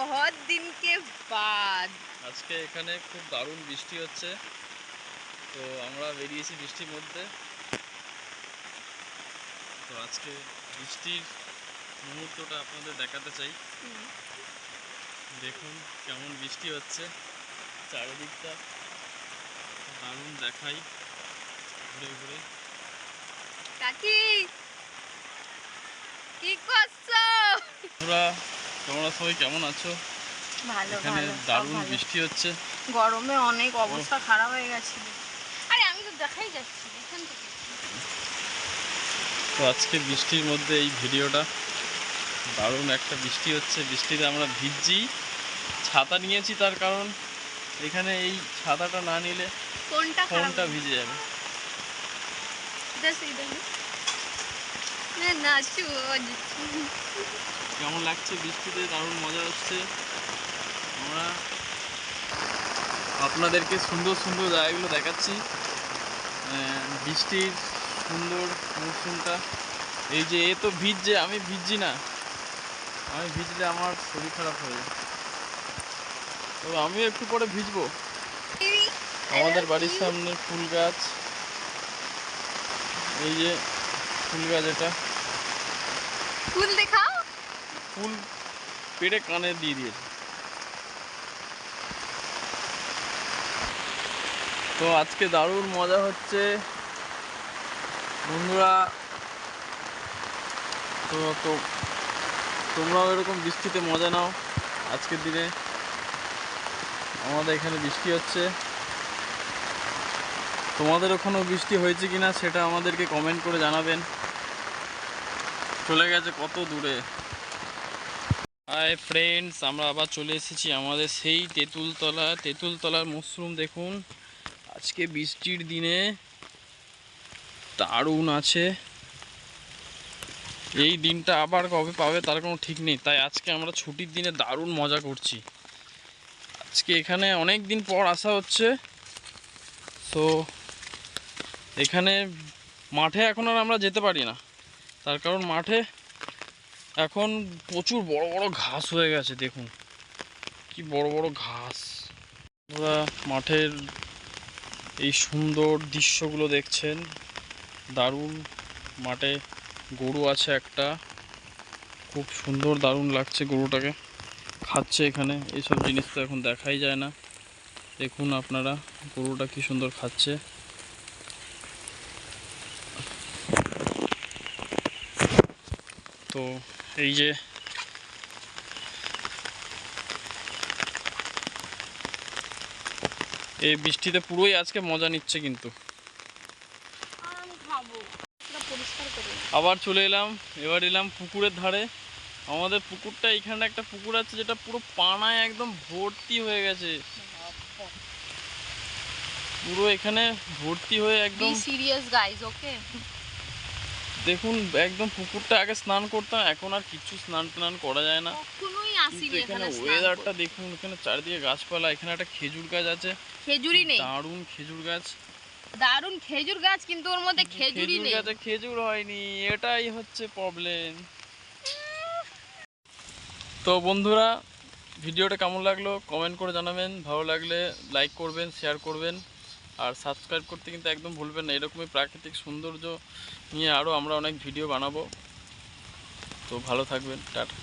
बहुत दिन के बाद আজকে এখানে খুব দারুণ বৃষ্টি হচ্ছে। তো আমরা বেরিয়েছি বৃষ্টির মধ্যে। তো আজকে বৃষ্টির মুহূর্তটা আপনাদের দেখাতে চাই। দেখুন কেমন বৃষ্টি হচ্ছে, চারিদিকটা দারুণ দেখাই ঘুরে ঘুরে। কাকি কি করছো? তোমরা সবাই কেমন আছো? ভালো এখানে ভালো, দারুণ বৃষ্টি হচ্ছে। গরমে অনেক অবস্থা খারাপ হয়ে গেছিল। আরে আমি তো দেখাই যাচ্ছি এখান থেকে। তো আজকে বৃষ্টির মধ্যে এই ভিডিওটা, দারুণ একটা বৃষ্টি হচ্ছে। বৃষ্টিতে আমরা ভিজছি, ছাতা নিয়েছি তার কারণ এখানে এই ছাতাটা না নিলে ফোনটা ভিজে যাবে। কেমন লাগছে বৃষ্টিতে? দারুণ মজা হচ্ছে। আমরা আপনাদেরকে সুন্দর সুন্দর জায়গাগুলো দেখাচ্ছি, বৃষ্টির সুন্দর মৌসুমটা। এই যে এ তো ভিজছে, আমি ভিজছি না। আমি ভিজলে আমার শরীর খারাপ হয়ে যায়। তো আমিও একটু পরে ভিজবো। আমাদের বাড়ির সামনে ফুল গাছ, এই যে ফুল গাছ, এটা ফুল দেখাও। ফুল পেড়ে কানে দিয়ে দিয়েছে। তো আজকে দারুণ মজা হচ্ছে বন্ধুরা। তো তোমরাও এরকম বৃষ্টিতে মজা নাও। আজকের দিনে আমাদের এখানে বৃষ্টি হচ্ছে, তোমাদের ওখানেও বৃষ্টি হয়েছে কিনা সেটা আমাদেরকে কমেন্ট করে জানাবেন। চলে গেছে কত দূরে। হাই ফ্রেন্ডস, আমরা আবার চলে এসেছি আমাদের সেই তেঁতুলতলার মাশরুম। দেখুন আজকে বৃষ্টির দিনে দারুণ আছে। এই দিনটা আবার কবে পাবে তার কোনো ঠিক নেই, তাই আজকে আমরা ছুটির দিনে দারুণ মজা করছি। আজকে এখানে অনেক দিন পর আসা হচ্ছে। তো এখানে মাঠে এখন আর আমরা যেতে পারি না, তার কারণ মাঠে এখন প্রচুর বড় বড় ঘাস হয়ে গেছে। দেখুন কি বড় বড় ঘাস। ওরা মাঠের এই সুন্দর দৃশ্যগুলো দেখছেন, দারুণ। মাঠে গরু আছে একটা, খুব সুন্দর দারুণ লাগছে। গরুটাকে খাচ্ছে এখানে, এইসব জিনিস তো এখন দেখাই যায় না। দেখুন আপনারা গরুটা কি সুন্দর খাচ্ছে। তো এই যে এই বৃষ্টিতে পুরোই আজকে মজা নিচ্ছে। কিন্তু আবার চলে এলাম, এবার এলাম পুকুরের ধারে। আমাদের পুকুরটা, এখানে একটা পুকুর আছে যেটা পুরো পানায় একদম ভর্তি হয়ে গেছে। পুরো এখানে ভর্তি হয়ে একদম সিরিয়াস গাইস, ওকে। দেখুন একদম পুকুরটা আগে স্নান করতাম, এখন আর কিছু স্নান টান করা যায় না। কখনোই আসিনি এখানে ওয়েদারটা দেখুন, এখানে চারিদিকে গাছপালা। এখানে একটা খেজুর গাছ আছে, খেজুরই নেই। দারুণ খেজুর গাছ, দারুণ খেজুর গাছ, কিন্তু ওর মধ্যে খেজুরই নেই। গাছে খেজুর হয়নি, এটাই হচ্ছে প্রবলেম। তো বন্ধুরা ভিডিওটা কেমন লাগলো কমেন্ট করে জানাবেন। ভালো লাগলে লাইক করবেন, শেয়ার করবেন, আর সাবস্ক্রাইব করতে কিন্তু একদম ভুলবেন না। এরকমই প্রাকৃতিক সৌন্দর্য নিয়ে আরও আমরা অনেক ভিডিও বানাবো। তো ভালো থাকবেন, টাটা।